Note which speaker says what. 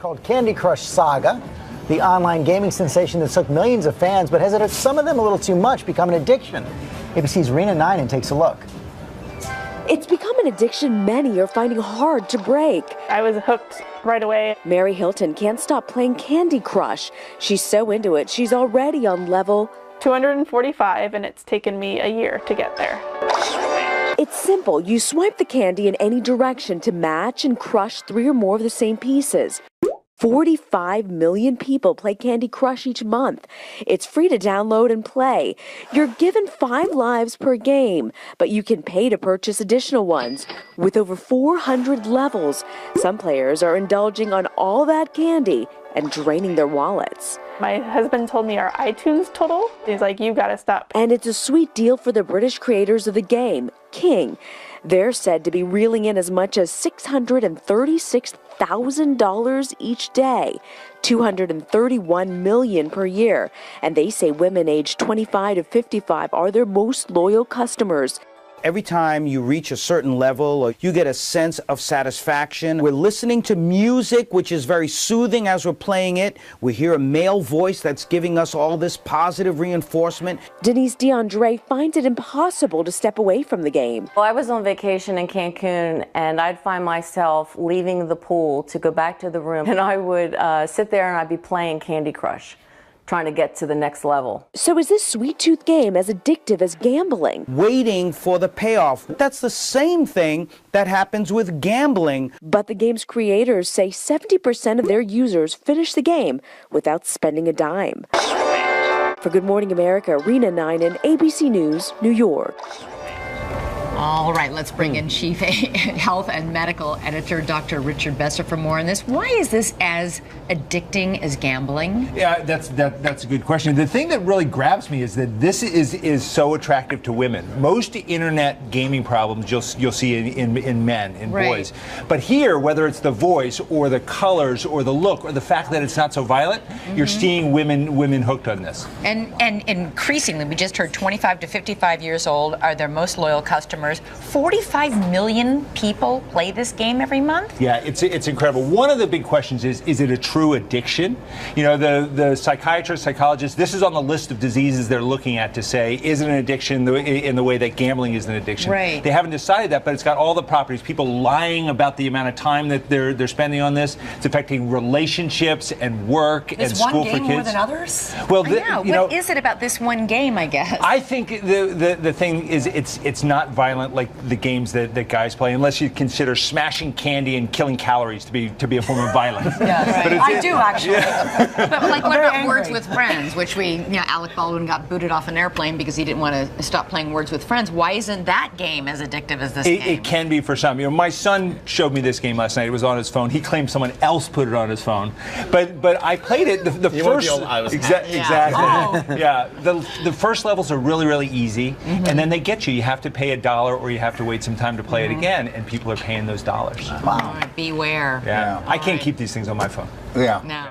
Speaker 1: called Candy Crush Saga, the online gaming sensation that took millions of fans, but has it hurt some of them a little too much, become an addiction? ABC's Rena Ninen takes a look.
Speaker 2: It's become an addiction many are finding hard to break.
Speaker 3: I was hooked right away.
Speaker 2: Mary Hilton can't stop playing Candy Crush. She's so into it, she's already on level
Speaker 3: 245, and it's taken me a year to get there.
Speaker 2: It's simple. You swipe the candy in any direction to match and crush 3 or more of the same pieces. 45 million people play Candy Crush each month. It's free to download and play. You're given 5 lives per game, but you can pay to purchase additional ones. With over 400 levels, some players are indulging on all that candy and draining their wallets.
Speaker 3: My husband told me our iTunes total. He's like, you gotta stop.
Speaker 2: And it's a sweet deal for the British creators of the game, King. They're said to be reeling in as much as $636,000 each day, $231 million per year. And they say women aged 25 to 55 are their most loyal customers.
Speaker 4: Every time you reach a certain level, or you get a sense of satisfaction. We're listening to music, which is very soothing as we're playing it. We hear a male voice that's giving us all this positive reinforcement.
Speaker 2: Denise DeAndre finds it impossible to step away from the game.
Speaker 5: Well, I was on vacation in Cancun, and I'd find myself leaving the pool to go back to the room, and I would sit there and I'd be playing Candy Crush, trying to get to the next level.
Speaker 2: So is this sweet tooth game as addictive as gambling?
Speaker 4: Waiting for the payoff. That's the same thing that happens with gambling.
Speaker 2: But the game's creators say 70% of their users finish the game without spending a dime. For Good Morning America, Rena Ninen, ABC News, New York.
Speaker 6: All right, let's bring in Chief Health and Medical Editor Dr. Richard Besser for more on this. Why is this as addicting as gambling?
Speaker 7: Yeah, that's a good question. The thing that really grabs me is that this is so attractive to women. Most internet gaming problems you'll see in men, in boys. But here, whether it's the voice or the colors or the look or the fact that it's not so violent, you're seeing women hooked on this.
Speaker 6: And increasingly, we just heard 25 to 55 years old are their most loyal customers. 45 million people play this game every month?
Speaker 7: Yeah, it's incredible. One of the big questions is it a true addiction? You know, the psychiatrists, psychologists, this is on the list of diseases they're looking at to say, is it an addiction in the way that gambling is an addiction?
Speaker 6: Right.
Speaker 7: They haven't decided that, but it's got all the properties. People lying about the amount of time that they're spending on this. It's affecting relationships and work and school for kids.
Speaker 6: Is one game more than others?
Speaker 7: Well,
Speaker 6: what is it about this one game, I guess?
Speaker 7: I think the thing is it's not violent like the games that guys play, unless you consider smashing candy and killing calories to be a form of violence.
Speaker 6: Yeah, right. I do actually.
Speaker 7: Yeah.
Speaker 6: But like, what about Words with Friends, which Alec Baldwin got booted off an airplane because he didn't want to stop playing Words with Friends. Why isn't that game as addictive as this game?
Speaker 7: It can be for some. You know, my son showed me this game last night. It was on his phone. He claimed someone else put it on his phone, but I played it. The first exactly.
Speaker 6: Oh.
Speaker 7: Yeah. The first levels are really easy, and then they get you. You have to pay $1 or you have to wait some time to play it again, and people are paying those dollars.
Speaker 6: Wow. Beware.
Speaker 7: Yeah. I can't keep these things on my phone.
Speaker 1: Yeah.
Speaker 6: No.